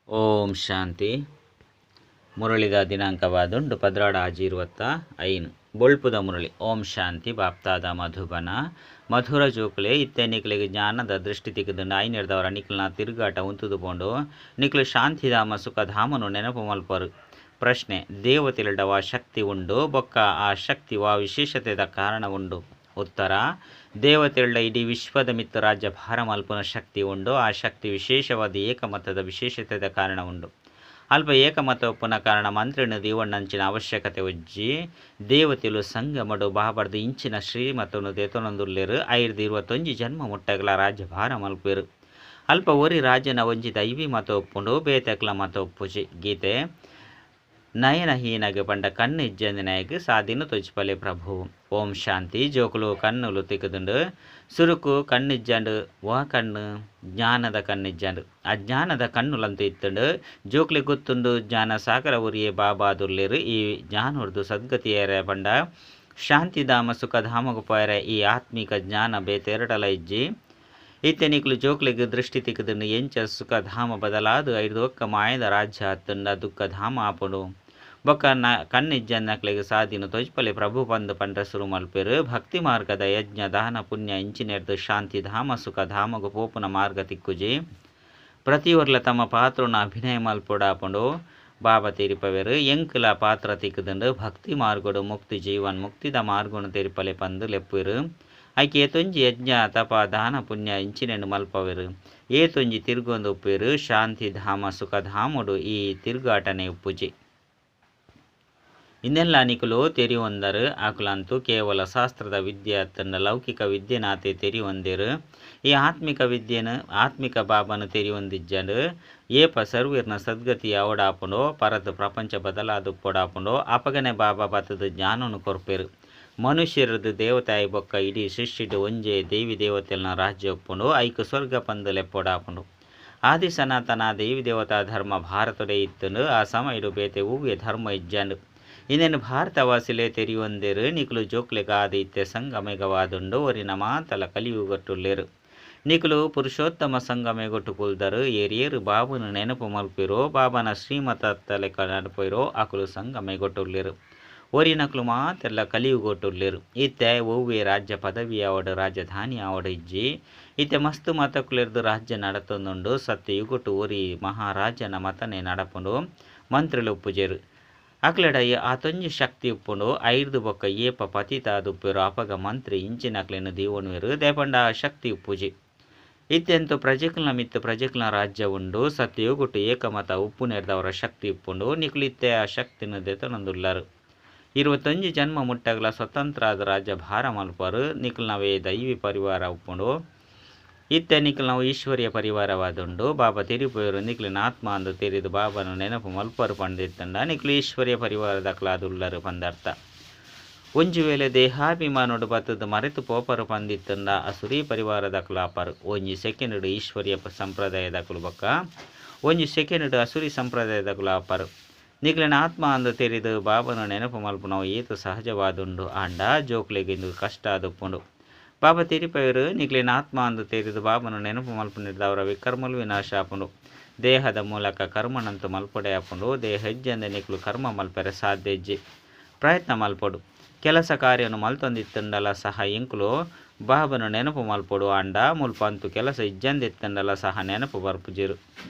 ಓಂ ಶಾಂತಿ. ಮುರಳಿದ ದಿನಾಂಕವಾದುಂಡು 16/5 ಬೊಳ್ಪುದ ಮುರಳಿ. ಓಂ ಶಾಂತಿ. ಬಾಪ್ತಾದ ಮಧುಬನ ಮಧುರ ಜೋಕುಲೆ ಇತ್ತೆ ನಿಕ್ಲಿಗೆ ಜ್ಞಾನದ ದೃಷ್ಟಿ ತಿಕ್ಕದುಂಡು ಐನೆಡ್ದವರ ನಿಕ್ಲನ ತಿರುಗಾಟ ಉಂತುದುಕೊಂಡು ನಿಕ್ಲು ಶಾಂತಿಧಾಮ ಸುಖಧಾಮನು ನೆನಪು ಮಲ್ಪರು. ಪ್ರಶ್ನೆ: ದೇವತೆಲಿಡವ ಶಕ್ತಿ ಉಂಡು ಬೊಕ್ಕ ಆ ಶಕ್ತಿ ವಾ ವಿಶೇಷತೆದ ಕಾರಣ ಉಂಡು. ಉತ್ತರ: ದೇವತೆಗಳ ಇಡೀ ವಿಶ್ವದ ಮಿತ್ತು ರಾಜ್ಯ ಭಾರ ಮಲ್ಪುನ ಶಕ್ತಿ ಉಂಡು. ಆ ಶಕ್ತಿ ವಿಶೇಷವಾದ ಏಕಮತದ ವಿಶೇಷತೆದ ಕಾರಣ ಉಂಡು. ಅಲ್ಪ ಏಕಮತ ಒಪ್ಪುನ ಕಾರಣ ಮಂತ್ರಿನ ದೀವಣ್ಣಂಚಿನ ಅವಶ್ಯಕತೆ ಒಜ್ಜಿ ದೇವತೆಲು ಸಂಗಮಡು ಬಾಬರ್ದು ಇಂಚಿನ ಶ್ರೀಮತನು ದೆತೊನೊಂದುಲ್ಲೆರು 521 ಜನ್ಮ ಮುಟ್ಟಗಲ ರಾಜ್ಯ ಭಾರ ಮಲ್ಪೆರು. ಅಲ್ಪ ಒರಿ ರಾಜ್ಯನ ಒಂಜಿ ದೈವಿ ಮತ ಒಪ್ಪುಂಡು ಬೇತಕ್ಲ ಮತ ಒಪ್ಪುಜಿ. ಗೀತೆ ನಯನಹೀನಗೆ ಪಂಡ ಕಣ್ಣು ಇಜ್ಜಂದಿನಾಯಗೆ ಸಾಧಿನ ತೊಜ್ಪಲೆ ಪ್ರಭು. ಓಂ ಶಾಂತಿ. ಜೋಕುಲು ಕಣ್ಣುಲು ತಿಕ್ಕದುಂಡು ಸುರುಕು ಕಣ್ಣಿಜ್ಜಂಡು ವಾ ಕಣ್ಣು ಜ್ಞಾನದ ಕಣ್ಣಿಜ್ಜಂಡು ಅಜ್ಞಾನದ ಕಣ್ಣುಲಂತೂ ಇತ್ತುಂಡು. ಜೋಕ್ಲಿ ಗೊತ್ತುಂಡು ಜ್ಞಾನ ಸಾಗರ ಉರಿಯೇ ಬಾಬಾದುಲ್ಲೇರು ಈ ಜ್ಞಾನೋರ್ದು ಸದ್ಗತಿಯರ ಪಂಡ ಶಾಂತಿಧಾಮ ಸುಖಧಾಮಗು ಪೋಯರ ಈ ಆತ್ಮಿಕ ಜ್ಞಾನ ಬೇತೆರಡಲ ಇಜ್ಜಿ ಇತ್ತೆನಿಕ್ಲು ಜೋಕ್ಲಿಗೆ ದೃಷ್ಟಿ ತಿಕ್ಕದುಂಡು ಎಂಚ ಸುಖಧಾಮ ಬದಲಾದು 5 ಒಕ್ಕ ಮಾಯದ ರಾಜ್ಯ ಹತ್ತುಂಡ ದುಃಖಧಾಮ ಆಪುಂಡು ಬೊಕ್ಕ ಕಣ್ಣಿಜ್ಜನ್ನಕ್ಲೆಗೆ ಸಾಧಿನು ತೊಜ್ಪಲೆ ಪ್ರಭು ಪಂದು ಪಂಡ್ರ ಸುರು ಮಲ್ಪೆರು. ಭಕ್ತಿ ಮಾರ್ಗದ ಯಜ್ಞ ದಾನ ಪುಣ್ಯ ಇಂಚಿನೆರ್ದು ಶಾಂತಿಧಾಮ ಸುಖಧಾಮಗು ಪೋಪುನ ಮಾರ್ಗ ತಿಕ್ಕುಜಿ ಪ್ರತಿಯೊರ್ಲ ತಮ್ಮ ಪಾತ್ರನ ಅಭಿನಯ ಮಲ್ಪೊಡಾಪುಂಡು ಬಾಬಾ ತೆರಿಪವೆರು. ಎಂಕುಲ ಪಾತ್ರ ತಿಕ್ಕದುಂಡು ಭಕ್ತಿ ಮಾರ್ಗಡು ಮುಕ್ತಿ ಜೀವನ್ ಮುಕ್ತಿದ ಮಾರ್ಗನು ತೆರಿಪಲೆ ಪಂದು ಲೆಪ್ಪುವೆರು. ಐಕೆ ಏತೊಂಜಿ ಯಜ್ಞ ತಪ ದಾನ ಪುಣ್ಯ ಇಂಚಿನೆಂಡು ಮಲ್ಪವೆರು. ಏತೊಂಜಿ ತಿರುಗೊಂದು ಉಪ್ಪುವೆರು. ಶಾಂತಿಧಾಮ ಸುಖಧಾಮುಡು ಈ ತಿರುಗಾಟನೆ ಉಪ್ಪುಜಿ. ಇನ್ನೆಲ್ಲ ನಿಕುಲು ತೆರಿ ಹೊಂದರು ಆಕುಲಂತೂ ಕೇವಲ ಶಾಸ್ತ್ರದ ವಿದ್ಯೆ ಅತ್ತಂಡ ಲೌಕಿಕ ವಿದ್ಯೆನಾತೆ ತೆರಿ ಹೊಂದಿರು. ಈ ಆತ್ಮಿಕ ವಿದ್ಯೆನು ಆತ್ಮಿಕ ಬಾಬನು ತೆರಿ ಹೊಂದಿಜ್ಜಂಡು ಏಪ ಸರ್ವೀರ್ನ ಸದ್ಗತಿ ಅವಡಾಪುಂಡೋ ಪರದು ಪ್ರಪಂಚ ಬದಲಾದು ಪೊಡಾಪುಂಡೋ ಅಪಗನೆ ಬಾಬಾ ಬತ್ತದು ಜ್ಞಾನನು ಕೊರ್ಪೆರು. ಮನುಷ್ಯರದು ದೇವತಾಯಿ ಬೊಕ್ಕ ಇಡೀ ಸೃಷ್ಟಿಡು ಒಂಜೆ ದೇವಿ ದೇವತೆಲ್ನ ರಾಜ್ಯ ಒಪ್ಪುಂಡು ಐಕು ಸ್ವರ್ಗ ಪಂದು ಲೆಪ್ಪೊಡಾಪುಂಡು. ಆದಿ ಸನಾತನ ದೇವಿ ದೇವತಾ ಧರ್ಮ ಭಾರತಡೆ ಇತ್ತುಂಡು ಆ ಸಮಯಡು ಬೇತೆ ಹೂವಿಯ ಧರ್ಮ ಇಜ್ಜಂಡು ಇನ್ನೇನು ಭಾರತವಾಸಿಲೆ ತೆರಿ ಹೊಂದಿರು. ನಿಕುಲು ಜೋಕ್ಲೆಗಾದ ಇತ್ತೆ ಸಂಗಮೆಗವಾದುಂಡು ಒರಿನ ಮಾತಲ ಕಲಿಯುಗಟ್ಟುಲ್ಲೇರು. ನಿಕುಲು ಪುರುಷೋತ್ತಮ ಸಂಗಮೆಗೊಟ್ಟು ಕುಲ್ದರು ಏರಿಯೇರು ಬಾಬುನು ನೆನಪು ಮಲ್ಪಿರೋ ಬಾಬನ ಶ್ರೀಮತ ತಲೆಕ ನಡಪೋಯಿರೋ ಆಕುಲು ಸಂಗಮೆಗೊಟ್ಟುಲ್ಲೇರು. ಒರಿ ನಕಲು ಮಾತೆಲ್ಲ ಕಲಿಯುಗೊಟ್ಟುಲ್ಲೇರು. ಇತ್ತೆ ಒವ್ವೆ ರಾಜ್ಯ ಪದವಿ ಆವಡು ರಾಜಧಾನಿ ಆವಡು ಇಜ್ಜಿ ಇತ್ತೆ ಮಸ್ತು ಮತಕುಲೆರ್ದು ರಾಜ್ಯ ನಡತೊಂದುಂಡು ಸತ್ಯ ಯುಗುಟ್ಟು ಒರಿ ಮಹಾರಾಜನ ಮತನೆ ನಡಪುಂಡು ಮಂತ್ರಿಲು ಉಪ್ಪುಜೆರು. ಅಕ್ಲೆಡ ಆತೊಂಜಿ ಶಕ್ತಿ ಉಪ್ಪುಂಡು 5 ಬೊಕ್ಕ ಏಪ ಪತಿತ ದುಪ್ಪೆರು ಅಪಗ ಮಂತ್ರಿ ಇಂಚಿನಕ್ಲೆನು ದೀವೊಣುವೆರು ದೇಪಂಡ ಶಕ್ತಿ ಉಪ್ಪುಜಿ. ಇತ್ತೆಂತು ಪ್ರಜೆಕಲ್ನ ಮಿತ್ತು ಪ್ರಜೆಕಲ್ನ ರಾಜ್ಯ ಉಂಡು ಸತ್ಯಯುಗುಟ್ಟು ಏಕಮತ ಉಪ್ಪು ನೆರೆದವರ ಶಕ್ತಿ ಉಪ್ಪುಂಡು ನಿಕ್ಲು ಇತ್ತೆ ಆ ಶಕ್ತಿನ ದೆತೊನೊಂದುಲ್ಲಾರು. 21 ಜನ್ಮ ಮುಟ್ಟಗಲ ಸ್ವತಂತ್ರ ಆದ ರಾಜ್ಯ ಭಾರ ಮಲ್ಪರು. ನಿಕ್ಲನವೇ ದೈವಿ ಪರಿವಾರ ಉಪ್ಪುಂಡು ಇತ್ತೆ ನಿಕ್ಲು ನಾವು ಈಶ್ವರ್ಯ ಪರಿವಾರವಾದುಂಡು ಬಾಬಾ ತೆರಿಪೋಯರು. ನಿಕ್ಲಿನ ಆತ್ಮ ಅಂದು ತೆರಿದು ಬಾಬಾನು ನೆನಪು ಮಲ್ಪರು ಪಂಡಿತ್ತಂಡ ನಿಕ್ಲು ಈಶ್ವರ್ಯ ಪರಿವಾರದಕ್ಲಾದುಲ್ಲರು ಪಂದರ್ಥ. ಒಂಜಿ ವೇಳೆ ದೇಹಾಭಿಮಾನುಡು ಬತ್ತದು ಮರೆತು ಪೋಪರು ಪಂದಿತ್ತಂಡ ಅಸುರಿ ಪರಿವಾರದಕ್ಲಾಪರು. ಒಂಜಿ ಸೆಕೆಂಡ್ ಈಶ್ವರ್ಯ ಸಂಪ್ರದಾಯದಕುಲು ಬೊಕ್ಕ ಒಂಜಿ ಸೆಕೆಂಡ್ ಅಸುರಿ ಸಂಪ್ರದಾಯದಕುಲು ಆಪರು. ನಿಕ್ಲಿನ ಆತ್ಮ ಅಂದು ತೆರಿದು ಬಾಬಾನು ನೆನಪು ಮಲ್ಪುನವು ಏತು ಸಹಜವಾದುಂಡು ಆಂಡ ಜೋಕ್ಲೆಗಿಂದು ಕಷ್ಟ ಆದುಪ್ಪುಂಡು. ಬಾಬಾ ತೆರಿಪವರು ನಿಕ್ಲಿನ ಆತ್ಮ ಅಂದು ತೆರಿದು ಬಾಬನು ನೆನಪು ಮಲ್ಪುನಿರ್ದ ಅವರ ವಿಕರ್ಮಲು ವಿನಾಶ ಆಪುಂಡು. ದೇಹದ ಮೂಲಕ ಕರ್ಮನಂತು ಮಲ್ಪೊಡೆ ಆಪುಂಡು. ದೇಹ ಹೆಜ್ಜೆಂದ ನಿಕ್ಲು ಕರ್ಮ ಮಲ್ಪರೆ ಸಾಧ್ಯ ಹೆಜ್ಜೆ ಪ್ರಯತ್ನ ಮಲ್ಪೊಡು. ಕೆಲಸ ಕಾರ್ಯನು ಮಲ್ತೊಂದಿತ್ತಂಡಲ ಸಹ ಎಂಕುಲು ಬಾಬನು ನೆನಪು ಮಲ್ಪೊಡು ಆಂಡ ಮುಲ್ಪಂತು ಕೆಲಸ ಇಜ್ಜಂದಿತ್ತಂಡಲ ಸಹ ನೆನಪು ಬರ್ಪುಜಿರು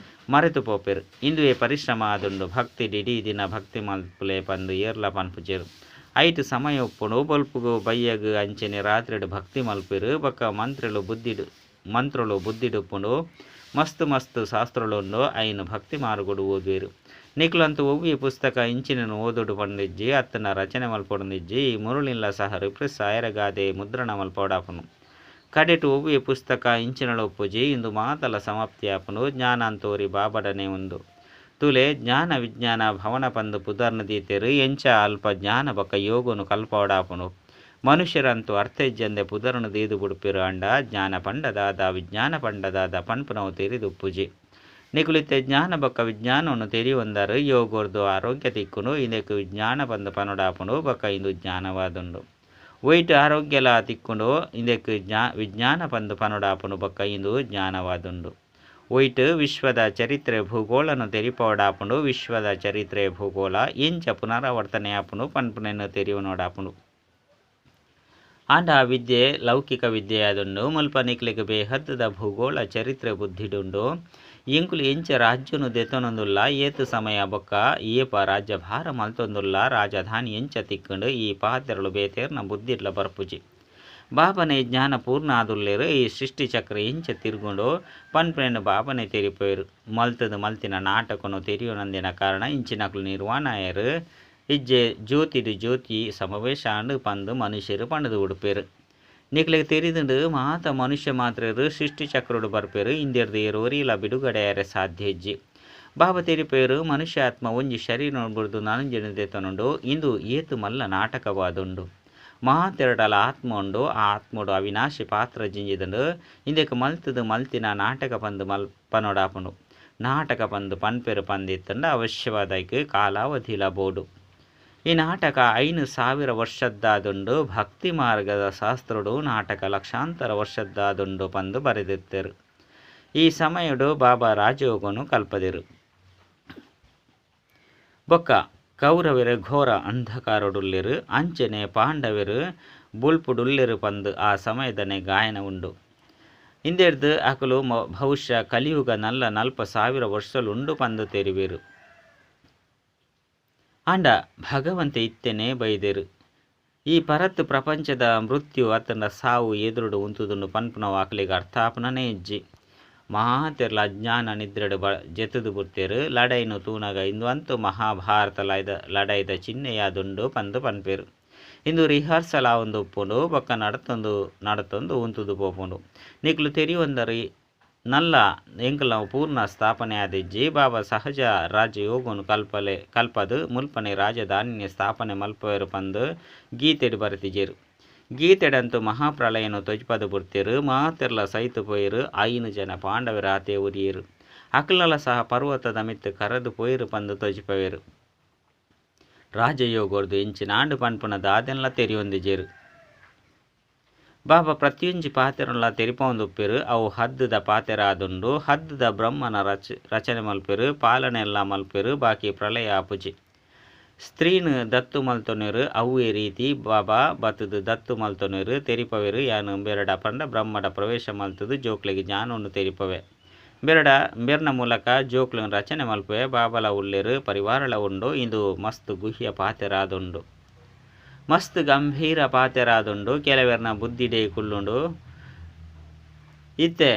ಮರೆತು ಪೋಪೆರು. ಇಂದುವೇ ಪರಿಶ್ರಮ ಆದುಂಡು ಭಕ್ತಿ ಡಿಡಿ ದಿನ ಭಕ್ತಿ ಮಲ್ಪುಲೆ ಪಂದು ಏರ್ಲ ಪನ್ಪುಜೆರು. ಐಟು ಸಮಯ ಉಪ್ಪುಂಡು ಬೊಲ್ಪುಗು ಬಯ್ಯಗು ಅಂಚೆನೆ ರಾತ್ರಿಡು ಭಕ್ತಿ ಮಲ್ಪೆರು ಬೊಕ್ಕ ಮಂತ್ರಲು ಬುದ್ಧಿಡುಪ್ಪುಂಡು ಮಸ್ತು ಮಸ್ತು ಶಾಸ್ತ್ರಲುಂಡು ಐನು ಭಕ್ತಿ ಮಾರ್ಗುಡು ಓದುವೆರು. ನಿಕ್ಲಂತೂ ಒವ್ವಿ ಪುಸ್ತಕ ಇಂಚಿನನು ಓದುಡು ಪಂಡಿಜ್ಜಿ ಅತ್ತನ ರಚನೆ ಮಲ್ಪೊಡಂದಿಜ್ಜಿ ಈ ಮುರುಳಿಲ್ಲ ಸಹ ರಿಪ್ರೆಸ್ ಆಯರಗಾದೆ ಮುದ್ರಣ ಮಲ್ಪೊಡಾಪುನು. ಕಡೆಟು ಒವ್ವಿ ಪುಸ್ತಕ ಇಂಚಿನಳು ಉಪ್ಪುಜಿ ಇಂದು ಮಾತಲ ಸಮಾಪ್ತಿ ಆಪುನು. ಜ್ಞಾನ ಅಂತೋರಿ ಬಾಬಡನೆ ಉಂದು ತುಲೆ ಜ್ಞಾನ ವಿಜ್ಞಾನ ಭವನ ಪಂದು ಪುದರ್ನ ದೀತೆರು ಎಂಚ ಅಲ್ಪ ಜ್ಞಾನ ಬೊಕ್ಕ ಯೋಗನು ಕಲ್ಪೊಡಾಪುನು. ಮನುಷ್ಯರಂತೂ ಅರ್ಥ ಇಜ್ಜಂದೆ ಪುದರ್ನು ದೀದು ಬುಡುಪೆರು ಅಂಡ ಜ್ಞಾನ ಪಂಡದಾದ ವಿಜ್ಞಾನ ಪಂಡದಾದ ಪನ್ಪುನವು ತೆರಿದು ಉಪ್ಪುಜಿ. ನಿಕುಲಿತ್ತೆ ಜ್ಞಾನ ಬೊಕ್ಕ ವಿಜ್ಞಾನವನ್ನು ತೆರಿ ಹೊಂದರು ಯೋಗೋರ್ದು ಆರೋಗ್ಯ ತಿಕ್ಕುನು ಇದಕ್ಕೆ ವಿಜ್ಞಾನ ಪಂದು ಪನುಡಾಪುನು ಬೊಕ್ಕ ಇಂದು ಜ್ಞಾನವಾದುಂಡು. ಒಯ್ಟು ಆರೋಗ್ಯಲ ತಿಕ್ಕುಂಡು ಇದಕ್ಕೆ ವಿಜ್ಞಾನ ಪಂದು ಪನುಡಾಪುನು ಬೊಕ್ಕ ಇಂದು ಜ್ಞಾನವಾದುಂಡು. ಒಯ್ಟ್ ವಿಶ್ವದ ಚರಿತ್ರೆ ಭೂಗೋಳನು ತೆರಿಪೋಡಾಪುಂಡು ವಿಶ್ವದ ಚರಿತ್ರೆ ಭೂಗೋಳ ಎಂಚ ಪುನರಾವರ್ತನೆ ಆಪುಂಡು ಪನ್ಪುನೆನ್ನು ತೆರಿವು ನೋಡಾಪುಂಡು. ಆಂಡ ಆ ವಿದ್ಯೆ ಲೌಕಿಕ ವಿದ್ಯೆ ಆದುಂಡು ಮುಲ್ಪ ನಿಕ್ಲಿಗೆ ಬೇಹದ್ದದ ಭೂಗೋಳ ಚರಿತ್ರೆ ಬುದ್ಧಿಡುಂಡು. ಎಂಕುಲು ಎಂಚ ರಾಜ್ಯನು ದೆತೊನೊಂದುಲ್ಲ ಏತು ಸಮಯ ಬೊಕ್ಕ ಏಪ ರಾಜ್ಯ ಭಾರ ಮಲ್ತೊಂದುಲ್ಲ ರಾಜಧಾನಿ ಎಂಚ ತಿಕ್ಕುಂಡು ಈ ಪಾತೆರಳು ಬೇತೇರ್ನ ಬುದ್ಧಿಡ್ಲ ಬರ್ಪುಜಿ. ಬಾಬನೆ ಜ್ಞಾನ ಪೂರ್ಣ ಆದುಲ್ಲೇರು ಈ ಸೃಷ್ಟಿ ಚಕ್ರ ಎಂಚ ತಿರುಗುಂಡು ಪನ್ಪೆನ್ನು ಬಾಬನೆ ತೆರಿಪೋಯರು. ಮಲ್ತದು ಮಲ್ತಿನ ನಾಟಕನು ತೆರಿಯೋನಂದಿನ ಕಾರಣ ಇಂಚಿನಕ್ಲು ನಿರ್ವಾಣಾಯರು ಇಜ್ಜೆ ಜ್ಯೋತಿಡು ಜ್ಯೋತಿ ಸಮಾವೇಶ ಆಂಡು ಪಂದು ಮನುಷ್ಯರು ಪಂಡದು ಉಡುಪೇರು. ನಿಕ್ಲಿಗೆ ತೆರಿದುಂಡು ಮಾತ ಮನುಷ್ಯ ಮಾತ್ರರು ಸೃಷ್ಟಿ ಚಕ್ರೋಡು ಬರ್ಪೇರು ಇಂದಿರ್ದು ಏರೋರಿಲ ಬಿಡುಗಡೆಯಾರೆ ಸಾಧ್ಯ ಇಜ್ಜಿ. ಬಾಬಾ ತೆರಿಪೇರು ಮನುಷ್ಯ ಆತ್ಮ ಒಂಜಿ ಶರೀರ ಬುಡ್ದು ನನಂಜೆನುದೆತನುಂಡು ಇಂದು ಏತು ಮಲ್ಲ ನಾಟಕವಾದುಂಡು. ಮಾತೆರಡಲ ಆತ್ಮ ಉಂಡು ಆ ಆತ್ಮಡು ಅವಿನಾಶಿ ಪಾತ್ರ ಜಿಂಜಿದುಂಡು ಇಂದಕ್ಕೆ ಮಲ್ತದು ಮಲ್ತಿನ ನಾಟಕ ಪಂದು ಪನೋಡಾಪುಂಡು. ನಾಟಕ ಪಂದು ಪನ್ಪೆರು ಪಂದಿತ್ತಂಡ ಅವಶ್ಯವಾದಕ್ಕೆ ಕಾಲಾವಧಿಲ ಬೋಡು. ಈ ನಾಟಕ 5,000 ವರ್ಷದ್ದಾದುಂಡು ಭಕ್ತಿ ಮಾರ್ಗದ ಶಾಸ್ತ್ರಡು ನಾಟಕ ಲಕ್ಷಾಂತರ ವರ್ಷದ್ದಾದುಂಡು ಪಂದು ಬರೆದಿತ್ತರು. ಈ ಸಮಯಡು ಬಾಬಾ ರಾಜಯೋಗನು ಕಲ್ಪದಿರು. ಬೊಕ್ಕ ಕೌರವರು ಘೋರ ಅಂಧಕಾರಡುಲ್ಲಿರು ಅಂಚನೆ ಪಾಂಡವರು ಬುಲ್ಪುಡುಲ್ಲಿರು ಪಂದು ಆ ಸಮಯದನೆ ಗಾಯನ ಉಂಡು. ಇಂದೆರ್ದು ಅಕಲು ಬಹುಶಃ ಕಲಿಯುಗ ನಲ್ಲ 40,000 ವರ್ಷಲುಂಡು ಪಂದು ತೆರಿವಿರು. ಆಂಡ ಭಗವಂತ ಇತ್ತೆನೆ ಬೈದೆರು. ಈ ಪರತ್ ಪ್ರಪಂಚದ ಮೃತ್ಯು ಅತನ ಸಾವು ಎದುರುಡು ಉಂತುದುಂಡು ಪನ್ಪುನ ವಾಕ್ಲಿಗೆ ಅರ್ಥಾಪನನೇ ಇಜ್ಜಿ. ಮಾತೆರ್ಲ ಅಜ್ಞಾನ ನಿದ್ರೆಡು ಜೆತುದು ಬುಡ್ತೇರು ಲಡೈನು ತೂನಗ ಇಂದು ಅಂತೂ ಮಹಾಭಾರತ ಲಡೈದ ಚಿಹ್ನೆಯಾದುಂಡು ಪಂದು ಪನ್ಪೇರು. ಇಂದು ರಿಹರ್ಸಲ್ ಆವೊಂದು ಉಪ್ಪುಂಡು ಬೊಕ್ಕ ನಡತೊಂದು ಉಂತುದು ಪೋಪುಂಡು. ನಿಕ್ಲು ತೆರಿಯೊಂದರಿ ನಲ್ಲ ಎಂಕುಲ ಪೂರ್ಣ ಸ್ಥಾಪನೆ ಆದಿಜ್ಜಿ. ಬಾಬಾ ಸಹಜ ರಾಜಯೋಗನು ಕಲ್ಪದು ಮುಲ್ಪನೆ ರಾಜಧಾನಿಯ ಸ್ಥಾಪನೆ ಮಲ್ಪವೇರು ಪಂದು ಗೀತೆಡು ಬರೆತಿಜೇರು. ಗೀತೆಡಂತೂ ಮಹಾಪ್ರಳಯನು ತೊಜ್ಪದು ಬುಡ್ತೇರು ಮಾತೆರ್ಲ ಸೈತು ಪೋಯಿರು 5 ಜನ ಪಾಂಡವರ ಆತೆ ಉರಿಯರು. ಅಕ್ಲಲ ಸಹ ಪರ್ವತದ ಮಿತ್ತು ಕರೆದು ಪೋಯಿರು ಪಂದು ತೊಜ್ಪವೇರು. ರಾಜಯೋಗರ್ದು ಎಂಚಿನ ಆಂಡು ಪನ್ಪುನ ದಾದೆಲ್ಲ ತೆರಿಯೊಂದಿಜೇರು. ಬಾಬಾ ಪ್ರತಿಯೊಂಜಿ ಪಾತೆರಲ್ಲ ತೆರಿಪೊಂದುಪ್ಪೆರು. ಅವು ಹದ್ದದ ಪಾತೆರ ಆದುಂಡು ಹದ್ದದ ಬ್ರಹ್ಮನ ರಚನೆ ಮಲ್ಪೆರು ಪಾಲನೆ ಎಲ್ಲ ಮಲ್ಪೆರು ಬಾಕಿ ಪ್ರಳಯ ಆಪುಜಿ. ಸ್ತ್ರೀನು ದತ್ತು ಮಲ್ತೊನೆರು ಅವೇ ರೀತಿ ಬಾಬಾ ಬತ್ತದು ದತ್ತು ಮಲ್ತೊನೆರು ತೆರಿಪವೆರು ಯಾನು ಬೆರಡ ಪಂಡ ಬ್ರಹ್ಮಡ ಪ್ರವೇಶ ಮಲ್ತದು ಜೋಕ್ಲೆಗೆ ಜ್ಞಾನವನ್ನು ತೆರಿಪವೆ. ಬೆರ್ನ ಮೂಲಕ ಜೋಕ್ಲನ್ನು ರಚನೆ ಮಲ್ಪವೆ ಬಾಬಲ ಉಲ್ಲೆರು ಪರಿವಾರಳ ಉಂಡು. ಇದು ಮಸ್ತ್ ಗುಹ್ಯ ಪಾತೆರಾದುಂಡು ಮಸ್ತ್ ಗಂಭೀರ ಪಾತೆರಾದುಂಡು ಕೆಲವೆರ್ನ ಬುದ್ಧಿಡೇ ಕುಲ್ಲುಂಡು. ಇತ್ತೆ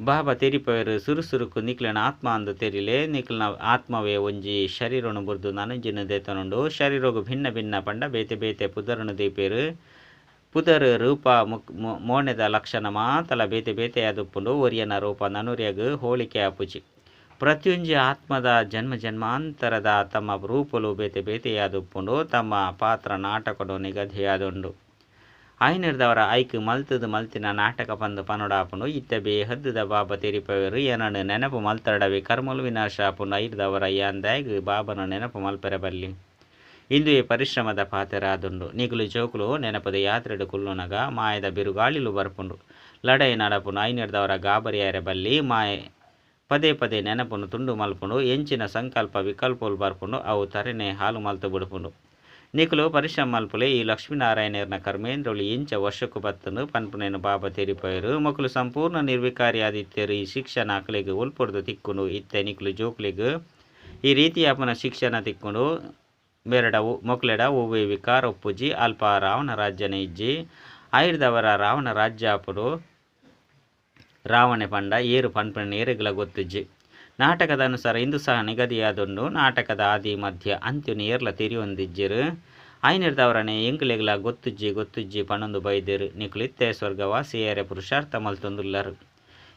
ಬಾಬಾ ತೆರಿಪವೆರು ಸುರುಸುರುಕು ನಿಕ್ಲಿನ ಆತ್ಮ ಅಂದು ತೆರಿಲೆ ನಿಕ್ಲಿನ ಆತ್ಮವೇ ಒಂಜಿ ಶರೀರನು ಬುರ್ದು ನನಂಜಿನ ದೇತನುಂಡು. ಶರೀರಗು ಭಿನ್ನ ಭಿನ್ನ ಪಂಡ ಬೇತೆ ಬೇತೆ ಪುದರನು ದೀಪೇರು. ಪುದರ್ ರೂಪ ಮೋಣೆದ ಲಕ್ಷಣ ಮಾತಲ ಬೇತೆ ಬೇತೆಯಾದುಪ್ಪುಂಡು. ಒರಿಯನ ರೂಪ ನನುರಿಯಗು ಹೋಳಿಕೆ ಆಪುಜಿ. ಪ್ರತಿಯೊಂಜಿ ಆತ್ಮದ ಜನ್ಮ ಜನ್ಮಾಂತರದ ತಮ್ಮ ರೂಪಲು ಬೇತೆ ಬೇತೆಯಾದುಪ್ಪುಂಡು. ತಮ್ಮ ಪಾತ್ರ ನಾಟಕಡು ನಿಗದಿಯಾದುಂಡು. ಐನರ್ದವರ ಐಕ್ ಮಲ್ತದು ಮಲ್ತಿನ ನಾಟಕ ಪಂದು ಪನೊಡಾಪುಂಡು. ಇತ್ತ ಬೇಹದ್ದದ ಬಾಬಾ ತೆರಿಪವೆರು ಏನನ್ನು ನೆನಪು ಮಲ್ತಡವಿ ಕರ್ಮಲು ವಿನಾಶ ಆಪುಂಡು. ಐರ್ದವರ ಯಾಂದಾಗ್ ಬಾಬನ ನೆನಪು ಮಲ್ಪೆರ ಬಲ್ಲಿ ಇಂದು ಈ ಪರಿಶ್ರಮದ ಪಾತೆರಾದುಂಡು. ನಿಗುಲು ಜೋಕುಲು ನೆನಪದ ಯಾತ್ರೆಡು ಕುಲ್ಲುನಗ ಮಾಯದ ಬಿರುಗಾಳಿಲು ಬರ್ಪುಂಡು. ಲಡೈ ನಡಪುಂಡು. ಐನರ್ದವರ ಗಾಬರಿಯಾರೆ ಬಲ್ಲಿ ಮಾಯೆ ಪದೇ ಪದೇ ನೆನಪುನು ತುಂಡು ಮಲ್ಪುಂಡು. ಎಂಚಿನ ಸಂಕಲ್ಪ ವಿಕಲ್ಪಲು ಬರ್ಪುಂಡು. ಅವು ತರೆನೆ ಹಾಲು ಮಲ್ತು ಬಿಡ್ಪುಂಡು. ನಿಕುಲು ಪರಿಶ್ರಮ ಮಲ್ಪುಲೆ ಈ ಲಕ್ಷ್ಮೀನಾರಾಯಣರ್ನ ಕರ್ಮೇಂದ್ರಳು ಇಂಚ ವರ್ಷಕ್ಕೂ ಬತ್ತನು ಪನ್ಪುನೇನು ಬಾಬಾ ತೆರಿಪೋಯರು. ಮಕ್ಕಳು ಸಂಪೂರ್ಣ ನಿರ್ವಿಕಾರಿಯಾದಿತ್ಯರು. ಈ ಶಿಕ್ಷಣ ಅಕ್ಲಿಗೆ ಉಲ್ಪುಡ್ದು ತಿಕ್ಕುಂಡು. ಇತ್ತೆ ನಿಕುಲು ಜೋಕ್ಲಿಗೆ ಈ ರೀತಿ ಅಪನ ಶಿಕ್ಷಣ ತಿಕ್ಕುಂಡು. ಬೆರಡ ಮೊಕ್ಲೆಡ ಓವೆ ವಿಕಾರ ಉಪ್ಪುಜಿ ಅಲ್ಪ ರಾವಣ ರಾಜ್ಯನ ಇಜ್ಜಿ. ಐರ್ದವರ ರಾವಣ ರಾಜ್ಯ ಅಪುಡು ರಾವಣೆ ಪಂಡ ಏರು ಪನ್ಪುನ ಏರುಗಳ ಗೊತ್ತುಜ್ಜಿ. ನಾಟಕದ ಅನುಸಾರ ಇಂದು ಸಹ ನಿಗದಿಯಾದುಂಡು. ನಾಟಕದ ಆದಿ ಮಧ್ಯ ಅಂತ್ಯನು ಏರ್ಲ ತೆರಿಯೊಂದಿಜ್ಜರು. ಐನರ್ದವರನೆ ಎಂಕುಲೆಗ್ಲ ಗೊತ್ತುಜ್ಜಿ ಪಣೊಂದು ಬೈದೆರು. ನಿಕುಲಿತ್ತೆ ಸ್ವರ್ಗವಾಸಿಯರೆ ಪುರುಷಾರ್ಥ ಮಲ್ತೊಂದುಲ್ಲರು.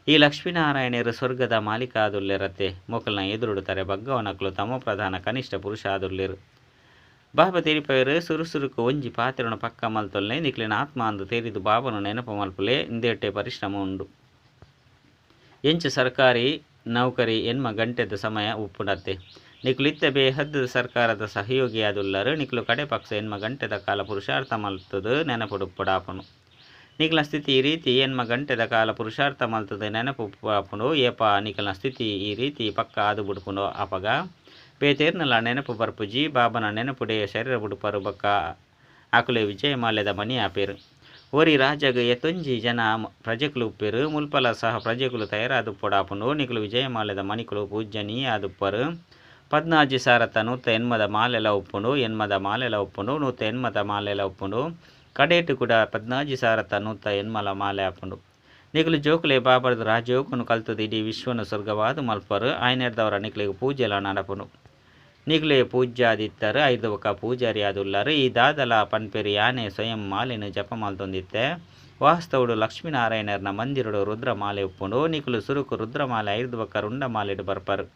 ಈ ಲಕ್ಷ್ಮೀನಾರಾಯಣರು ಸ್ವರ್ಗದ ಮಾಲೀಕ ಆದುಲ್ಲೆರತ್ತೆ. ಮೊಕಲ್ನ ಎದುರುಡುತ್ತಾರೆ ಬಗ್ಗವನಕ್ಲು ತಮ ಪ್ರಧಾನ ಕನಿಷ್ಠ ಪುರುಷ ಆದುಲ್ಲೆರು. ಬಾಬಾ ತೆರಿಪವರು ಸುರುಸುರುಕು ಒಂಜಿ ಪಾತ್ರನು ಪಕ್ಕ ಮಲ್ತೊಲ್ಲೆ ನಿಕ್ಲಿನ ಆತ್ಮ ಅಂದು ತೆರಿದು ಬಾಬನು ನೆನಪು ಮಲ್ಪುಲೆ ಇಂದೇಟೆ ಪರಿಶ್ರಮ ಉಂಡು. ಎಂಚು ಸರ್ಕಾರಿ ನೌಕರಿ ಎನ್ಮ ಗಂಟೆದ ಸಮಯ ಉಪ್ಪುಡತ್ತೆ. ನಿಕ್ಲಿತ್ತ ಬೇಹದ್ದದ ಸರ್ಕಾರದ ಸಹಯೋಗಿಯಾದುಲ್ಲರು. ನಿಕ್ಲು ಕಡೆ ಪಕ್ಷ ಎನ್ಮ ಗಂಟೆದ ಕಾಲ ಪುರುಷಾರ್ಥ ಮಲ್ತದು ನೆನಪುಡುಪ್ಪುಡಾಪನು. ನಿಖಲ ಸ್ಥಿತಿ ಈ ರೀತಿ ಎನ್ಮ ಗಂಟೆದ ಕಾಲ ಪುರುಷಾರ್ಥ ಮಲ್ತದ ನೆನಪು ಪಾಪುಂಡು ಏಪ ನಿಖಲ ಸ್ಥಿತಿ ಈ ರೀತಿ ಪಕ್ಕ ಆದು ಬಿಡ್ಪುಂಡು ಅಪಗ ಬೇತೇರ್ನಲ್ಲ ನೆನಪು ಬರ್ಪುಜಿ ಬಾಬನ ನೆನಪುಡೆ ಶರೀರ ಬುಡುಪರು ಬಕ್ಕ ಆಕುಲೆ ವಿಜಯಮಾಲ್ಯದ ಮನಿ ಆಪೇರು ಓರಿ ರಾಜಗ ಎತ್ತೊಂಜಿ ಜನ ಪ್ರಜೆಕುಲು ಉಪ್ಪೇರು ಮುಲ್ಪಲ ಸಹ ಪ್ರಜೆಕುಲು ತಯಾರಾದುಪ್ಪುಡಾಪುಂಡು ನಿಖಲು ವಿಜಯಮಾಲ್ಯದ ಮಣಿಕುಲು ಪೂಜ್ಯನೀಯ ಆದುಪ್ಪರು 14 ಸಾರತ ನೂತ ಎನ್ಮದ ಮಾಲೆಲ ಉಪ್ಪುಂಡು ಎನ್ಮದ ಮಾಲೆಲ ಉಪ್ಪುಂಡು ನೂತ ಎನ್ಮದ ಮಾಲೆಲ ಉಪ್ಪುಂಡು ಕಡೇಟು ಕೂಡ 14 ಸಾರತ ನೂತ ಎನ್ಮಲ ಮಾಲೆ ಆಪುಂಡು ನಿಖಲು ಜೋಕುಲೆ ಬಾಬರ್ದು ರಾಜಯೋಗನು ಕಲ್ತದ ಇಡೀ ವಿಶ್ವನು ಸ್ವರ್ಗವಾದು ಮಲ್ಪರು ಆಯ್ನೆರ್ದವರ ನಿಖಲಿಗೆ ಪೂಜೆಲ ನಡಪುಂಡು ನಿಖಲೆ ಪೂಜ್ಯಾದಿತ್ತರು 5 ಬೊಕ್ಕ ಪೂಜಾರಿ ಆದುಲ್ಲಾರು ಈ ದಾದಲ ಪನ್ಪೆರಿ ಯಾನೆ ಸ್ವಯಂ ಮಾಲೆನು ಜಪ ಮಾಲ್ತೊಂದಿತ್ತೆ ವಾಸ್ತವುಡು ಲಕ್ಷ್ಮೀನಾರಾಯಣರ್ನ ಮಂದಿರಡು ರುದ್ರ ಮಾಲೆ ಉಪ್ಪುಂಡು ನಿಖಲು ಸುರುಕು ರುದ್ರಮಾಲೆ 5 ಬೊಕ್ಕ ರುಂಡ ಮಾಲೆಡು ಬರ್ಪರು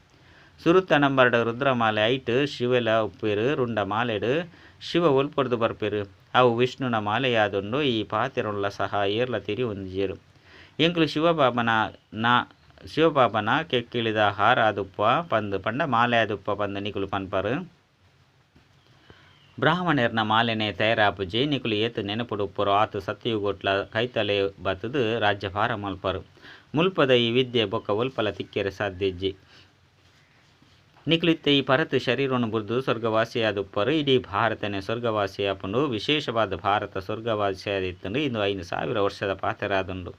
ಸುರುತ್ತ ನಂಬರ್ಡು ರುದ್ರಮಾಲೆ ಐಟ್ ಶಿವೆಲ ಉಪ್ಪೇರು ರುಂಡ ಮಾಲೆಡು ಶಿವ ಒಲ್ಪೊರ್ದು ಬರ್ಪೇರು ಅವು ವಿಷ್ಣುನ ಮಾಲೆಯಾದುಂಡು ಈ ಪಾತೆರುಳ್ಳ ಸಹ ಏರ್ಲ ತಿರಿ ಒಂದಿಜೇರು ಎಂಕುಲು ಶಿವಬಾಬನ ಕೆಕ್ಕಿಳಿದ ಹಾರ ಆದುಪ್ಪ ಪಂದು ಪಂಡ ಮಾಲೆ ಆದುಪ್ಪ ಪಂದು ನಿಕುಲು ಪನ್ಪರು ಬ್ರಾಹ್ಮಣರ್ನ ಮಾಲೆನೆ ತಯಾರಾಪುಜಿ ನಿಕುಲು ಏತು ನೆನಪುಡು ಉಪ್ಪರು ಆತು ಸತ್ಯುಗೊಟ್ಲ ಕೈತಲೆ ಬತ್ತದು ರಾಜ್ಯಭಾರ ಮಲ್ಪರು ಮುಲ್ಪದ ಈ ವಿದ್ಯೆ ಬೊಕ್ಕ ಒಲ್ಪಲ ತಿಕ್ಕೆರೆ ಸಾಧ್ಯಜ್ಜಿ ನಿಖಲಿತ್ತೆ ಈ ಪರತ್ ಶರೀರವನ್ನು ಬುರ್ದು ಸ್ವರ್ಗವಾಸಿಯಾದುಪ್ಪರು ಇಡೀ ಭಾರತನೇ ಸ್ವರ್ಗವಾಸಿಯಾಪುಂಡು ವಿಶೇಷವಾದ ಭಾರತ ಸ್ವರ್ಗವಾಸಿಯಾದಿತ್ತಂಡು ಇಂದು 5,000 ವರ್ಷದ ಪಾತೆರಾದುಂಡು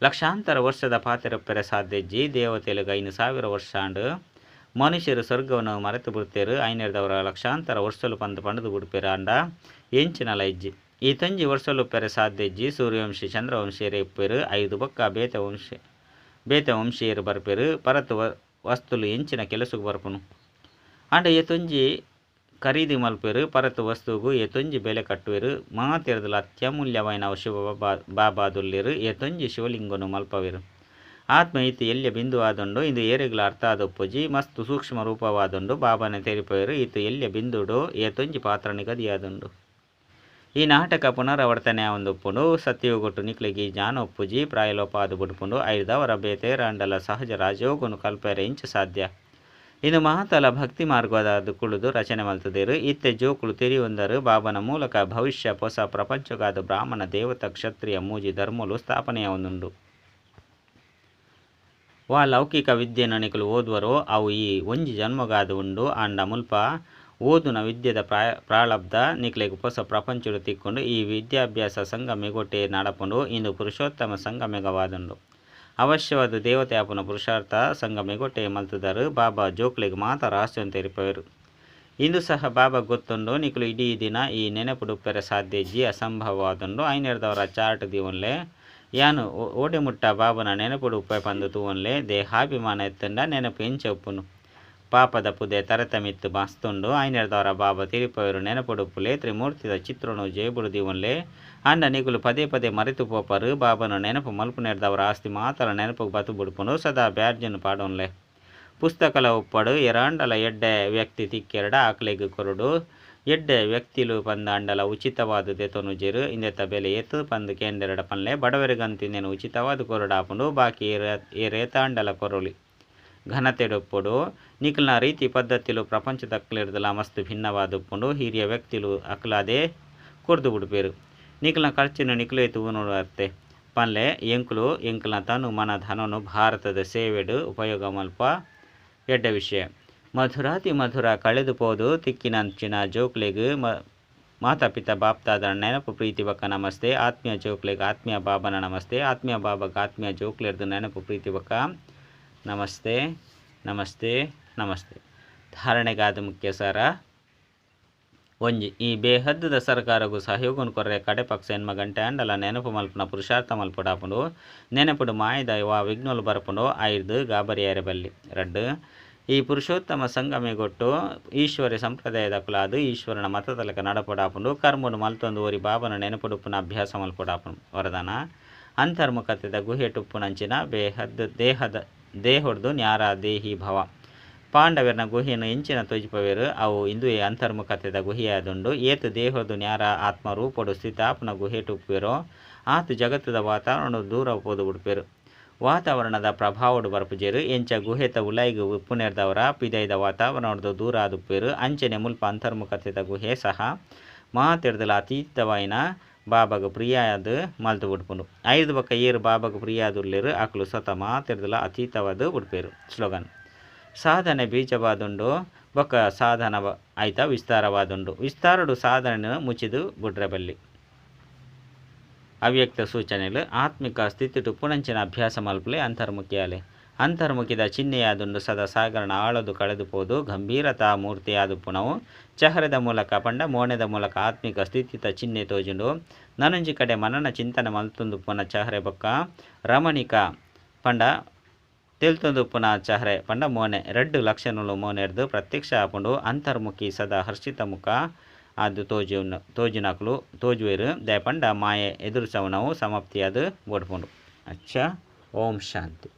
ಲಕ್ಷಾಂತರ ವರ್ಷದ ಪಾತೆರಪ್ಪೆರೆ ಸಾಧ್ಯಜ್ಜಿ ದೇವತೆలకు 5,000 ವರ್ಷ ಅಂಡು ಮನುಷ್ಯರು ಸ್ವರ್ಗವನ್ನು ಮರೆತು ಬಿಡ್ತೇರು ಐನೆರ್ದವರ ಲಕ್ಷಾಂತರ ವರ್ಷಲು ಪಂದು ಪಂಡದು ಬಿಡ್ಪೇರು ಅಂಡ ಎಂಚಿನಲ ಇಜ್ಜಿ ಈ ತಂಜಿ ವರ್ಷಲು ಪೆರೆ ಸಾಧ್ಯಜ್ಜಿ ಸೂರ್ಯವಂಶಿ ಚಂದ್ರವಂಶಿಯರೇ ಇಪ್ಪೇರು 5 ಬೊಕ್ಕ ಬೇತ ವಂಶಿಯರು ಬರ್ಪೇರು ಪರತ್ ವಸ್ತುಲು ಎಂಚಿನ ಕೆಲಸಕ್ಕೆ ಬರ್ಪುನು ಅಂಡ ಎತ್ತೊಂಜಿ ಖರೀದಿ ಮಲ್ಪೇರು ಪರತ್ ವಸ್ತುಗೂ ಎತ್ತೊಂಜಿ ಬೆಲೆ ಕಟ್ಟುವೆರು ಮಾತೆರ್ದಲ ಅತ್ಯಮೂಲ್ಯವಾಯಿನ ಶಿವ ಬಾಬಾದುಲ್ಲೇರು ಎತ್ತೊಂಜಿ ಶಿವಲಿಂಗನು ಮಲ್ಪವೆರು ಆತ್ಮ ಈತ ಎಲ್ಯ ಬಿಂದು ಆದುಂಡು ಇಂದು ಏರೆಗಳ ಅರ್ಥ ಆದೊಪ್ಪುಜಿ ಮಸ್ತು ಸೂಕ್ಷ್ಮ ರೂಪವಾದುಂಡು ಬಾಬಾನೆ ತೆರಿಪವೆರು ಈತ ಎಲ್ಯ ಬಿಂದುಡು ಎತ್ತೊಂಜಿ ಪಾತ್ರ ನಿಗದಿಯಾದುಂಡು ಈ ನಾಟಕ ಪುನರಾವರ್ತನೆ ಆವೊಂದುಪ್ಪುಂಡು ಸತ್ಯಯುಗೊಟ್ಟು ನಿಕ್ಲಿಗೆ ಜ್ಞಾನ ಒಪ್ಪುಜಿ ಪ್ರಾಯಲೋಪ ಆದು ಬಿಡ್ಪುಂಡು 5,000 ಬೇತೇರ ಅಂಡಲ ಸಹಜ ರಾಜಯೋಗನು ಕಲ್ಪೆರೆ ಇಂಚು ಸಾಧ್ಯ ಇನ್ನು ಮಹತಲ ಭಕ್ತಿ ಮಾರ್ಗದ ಕುಳಿದು ರಚನೆ ಮಲ್ತದೇರು ಇತ್ತೆ ಜೋಕುಳು ತೆರಿಯೊಂದರು ಬಾಬನ ಮೂಲಕ ಭವಿಷ್ಯ ಹೊಸ ಪ್ರಪಂಚಗಾದ ಬ್ರಾಹ್ಮಣ ದೇವತ ಕ್ಷತ್ರಿಯ ಮೂಜಿ ಧರ್ಮಲು ಸ್ಥಾಪನೆಯಾವೊಂದುಂಡು ವಾ ಲೌಕಿಕ ವಿದ್ಯೆಯನ್ನು ನಿಕಲು ಓದುವರು ಅವು ಈ ಒಂಜಿ ಜನ್ಮಗಾದ ಉಂಡು ಅಂಡ ಮುಲ್ಪ ಓದುನ ವಿದ್ಯೆದ ಪ್ರಾಳಬ್ಧ ನಿಕ್ಲೆಗ್ ಹೊಸ ಪ್ರಪಂಚಡು ತಿಕ್ಕೊಂಡು ಈ ವಿದ್ಯಾಭ್ಯಾಸ ಸಂಘ ಮೆಗೊಟ್ಟೆ ನಡಪುಂಡು ಇಂದು ಪುರುಷೋತ್ತಮ ಸಂಘ ಮೆಗವಾದುಂಡು ಅವಶ್ಯವಾದ ದೇವತೆ ಆಪುನ ಪುರುಷಾರ್ಥ ಸಂಘ ಮೆಗೊಟ್ಟೆ ಮಲ್ತದರು ಬಾಬಾ ಜೋಕ್ಲೆಗ್ ಮಾತ ರಹಸ್ಯ ತೆರಿಪವರು ಇಂದು ಸಹ ಬಾಬಾ ಗೊತ್ತುಂಡು ನಿಕಲು ಇಡೀ ದಿನ ಈ ನೆನಪುಡುಪ್ಪೆರೆ ಸಾಧ್ಯಜ್ಜಿ ಅಸಂಭವವಾದುಂಡು ಐನೆರ್ದವರ ಚಾರ್ಟ್ ದಿವನ್ಲೆ ಯಾನು ಓಡೆ ಮುಟ್ಟ ಬಾಬನ ನೆನಪುಡು ಉಪ್ಪೆ ಪಂದು ತೂವನ್ಲೆ ದೇಹಾಭಿಮಾನ ಎತ್ತಂಡ ನೆನಪು ಎಂಚ ಉಪ್ಪುನು ಪಾಪದ ಪುದೆ ತರತಮಿತ್ತು ಮಸ್ತುಂಡು ಐನೆರ್ದವರ ಬಾಬಾ ತಿರುಪವರು ನೆನಪುಡುಪ್ಪುಲೆ ತ್ರಿಮೂರ್ತಿದ ಚಿತ್ರನು ಜೇಬುಡು ದಿವನ್ಲೆ ಅಂಡ ನಿಗುಲು ಪದೇ ಪದೇ ಮರೆತು ಪೋಪರು ಬಾಬನ ನೆನಪು ಮಲ್ಪುನೆರ್ದವರ ಆಸ್ತಿ ಮಾತಲ ನೆನಪು ಬತು ಬಿಡುಪುನು ಸದಾ ಬ್ಯಾಡ್ಜನ್ನು ಪಾಡೋನ್ಲೆ ಪುಸ್ತಕಲ ಉಪ್ಪಡು ಎರಾಂಡಲ ಎಡ್ಡೆ ವ್ಯಕ್ತಿ ತಿಕ್ಕೆರಡ ಆಕ್ಲೆಗ್ ಕೊರಡು ಎಡ್ಡೆ ವ್ಯಕ್ತಿಲು ಪಂದ ಅಂಡಲ ಉಚಿತವಾದ ದೆತೊನುಜೆರು ಇಂದೆತ್ತ ಬೆಲೆ ಎತ್ತು ಪಂದು ಕೇಂದೆರಡ ಪನ್ಲೆ ಬಡವರಿಗಂತಿಂದೆನು ಉಚಿತವಾದ ಕೊರಡಾಪುಂಡು ಬಾಕಿ ಏರೇತ ಅಂಡಲ ಕೊರೊಲಿ ಘನತೆಡೊಪ್ಪುಡು ನಿಖಲ್ನ ರೀತಿ ಪದ್ಧತಿಲು ಪ್ರಪಂಚದಕ್ಲಿರ್ದಲ ಮಸ್ತ್ ಭಿನ್ನವಾದುಪ್ಪುಂಡು ಹಿರಿಯ ವ್ಯಕ್ತಿಲು ಅಕ್ಲಾದೆ ಕೊರ್ದು ಬಿಡ್ಪೇರು ನಿಖಲ್ನ ಖರ್ಚಿನ ನಿಖಲೆ ತೂನೋಡತ್ತೆ ಪನ್ಲೆ ಎಂಕುಲ್ನ ತನು ಮನ ಧನನು ಭಾರತದ ಸೇವೆಡು ಉಪಯೋಗ ಮಲ್ಪ ಎಡ್ಡ ವಿಷಯ ಮಧುರಾತಿ ಮಧುರ ಕಳೆದು ಪೋದು ತಿಕ್ಕಿನಂಚಿನ ಜೋಕ್ಲೆಗ್ ಮಾತಾಪಿತ ಬಾಪ್ತಾದ ನೆನಪು ಪ್ರೀತಿ ಬಕ್ಕ ನಮಸ್ತೆ ಆತ್ಮೀಯ ಜೋಕ್ಲೆಗ್ ಆತ್ಮೀಯ ಬಾಬನ ನಮಸ್ತೆ ಆತ್ಮೀಯ ಬಾಬಾಗ ಆತ್ಮೀಯ ಜೋಕ್ಲೆರ್ದು ನೆನಪು ಪ್ರೀತಿ ಬಕ್ಕ ನಮಸ್ತೆ ನಮಸ್ತೆ ನಮಸ್ತೆ ಧಾರಣೆಗಾದ ಮುಖ್ಯ ಸಾರ ಒಂಜಿ ಈ ಬೇಹದ್ದದ ಸರ್ಕಾರಗೂ ಸಹಯೋಗನು ಕೊರ್ರೆ ಕಡೆ ಪಕ್ಷ ಎನ್ಮ ಗಂಟೆ ಅಂಡಲ ನೆನಪು ಮಲ್ಪುನ ಪುರುಷಾರ್ಥ ಮಲ್ಪುಡಾಪುಂಡು ನೆನಪುಡು ಮಾಯದ ವಾ ವಿಘ್ನೋಲು ಬರ್ಪುಂಡು 5 ಗಾಬರಿಯಾರೆ ಬಲ್ಲಿ 2 ಈ ಪುರುಷೋತ್ತಮ ಸಂಗಮೆಗೊಟ್ಟು ಈಶ್ವರ ಸಂಪ್ರದಾಯದ ಕುಲಾದು ಈಶ್ವರನ ಮತದಲಕ ನಡಪುಡಾಪುಂಡು ಕರ್ಮುಡು ಮಲ್ತೊಂದು ಓರಿ ಬಾಬನ ನೆನಪುಡುಪ್ಪುನ ಅಭ್ಯಾಸ ಮಲ್ಪುಡಾಪುಂಡು ವರದಾನ ಅಂತರ್ಮುಖತೆದ ಗುಹೆ ಟುಪ್ಪುನಂಚಿನ ದೇಹೊಡ್ದು ನ್ಯಾರ ದೇಹಿ ಭವ ಪಾಂಡವರನ ಗುಹೆಯನ್ನು ಎಂಚಿನ ತೊಜಿಪವೆರು ಅವು ಇಂದು ಅಂತರ್ಮುಖತೆದ ಗುಹೆಯಾದುಂಡು ಏತು ದೇಹೊಡ್ದು ನ್ಯಾರ ಆತ್ಮ ರೂಪಡು ಸ್ಥಿತಾಪನ ಗುಹೆ ಟುಪ್ಪುವೆರೋ ಆತು ಜಗತ್ತದ ವಾತಾವರಣ ದೂರ ಪೋದು ಬಿಡ್ಪೇರು ವಾತಾವರಣದ ಪ್ರಭಾವಡು ಬರ್ಪುಜೇರು ಎಂಚ ಗುಹೆತ ಉಲಾಯಿಗೆ ಉಪ್ಪುನೆರ್ದವರ ಪಿದೈದ ವಾತಾವರಣದ ದೂರ ಆದುಪ್ಪೇರು ಅಂಚನೆ ಮುಲ್ಪ ಅಂತರ್ಮುಖತೆದ ಗುಹೆ ಸಹ ಮಾತೆರ್ದಲ ಅತೀತವಾಯಿನ ಬಾಬಾಗ ಪ್ರಿಯಾದ ಮಲ್ತು ಬಿಡ್ಪುಂಡು. ಐದು ಬೊಕ್ಕ ಏರು ಬಾಬಾಗ ಪ್ರಿಯಾದುಲ್ಲೇರು ಅಕ್ಲು ಸ್ವತಃ ಮಾತಿರ್ದಲ ಅತೀತವಾದ ಬಿಡ್ಪೇರು. ಸ್ಲೋಗನ್: ಸಾಧನೆ ಬೀಜವಾದುಂಡು ಬೊಕ್ಕ ಸಾಧನ ಐತ ವಿಸ್ತಾರವಾದುಂಡು. ವಿಸ್ತಾರಡು ಸಾಧನೆ ಮುಚ್ಚಿದು ಬಿಡ್ರೆ ಬಲ್ಲಿ. ಅವ್ಯಕ್ತ ಸೂಚನೆಗಳು: ಆತ್ಮಿಕ ಸ್ಥಿತಿಟು ಪುಣಂಚಿನ ಅಭ್ಯಾಸ ಮಲ್ಪಲೆ ಅಂತರ್ಮುಖಿಯಾಲೆ. ಅಂತರ್ಮುಖಿದ ಚಿಹ್ನೆಯಾದುಂಡು ಸದಾ ಸಾಗರಣ ಆಳದು ಕಳೆದುಪೋದು ಗಂಭೀರತಾ ಮೂರ್ತಿಯಾದು ಪುಣವು ಚಹರದ ಮೂಲಕ ಪಂಡ ಮೋಣೆದ ಮೂಲಕ ಆತ್ಮಿಕ ಸ್ಥಿತಿತ ಚಿಹ್ನೆ ತೋಜುಂಡು. ನನಂಜಿ ಕಡೆ ಮನನ ಚಿಂತನೆ ಮಲ್ತುಂದು ಪುನ ಚಹರೆ ಬೊಕ್ಕ ರಮಣಿಕ ಪಂಡ ತಿಳ್ತುಂದು ಪುನ ಚಹರೆ ಪಂಡ ಮೋನೆ ರೆಡ್ಡು ಲಕ್ಷಣಗಳು ಮೋನೆರ್ದು ಪ್ರತ್ಯಕ್ಷ ಆಪುಂಡು. ಅಂತರ್ಮುಖಿ ಸದಾ ಹರ್ಷಿತ ಮುಖ ಅದು ತೋಜುನಕ್ಲು ತೋಜುವೆರು ದೇ ಪಂಡ ಮಾಯೆ ಎದುರಿಸವು ನಾವು ಸಮಾಪ್ತಿಯಾದ ಓಡ್ಪುಂಡು. ಅಚ್ಚ. ಓಂ ಶಾಂತಿ.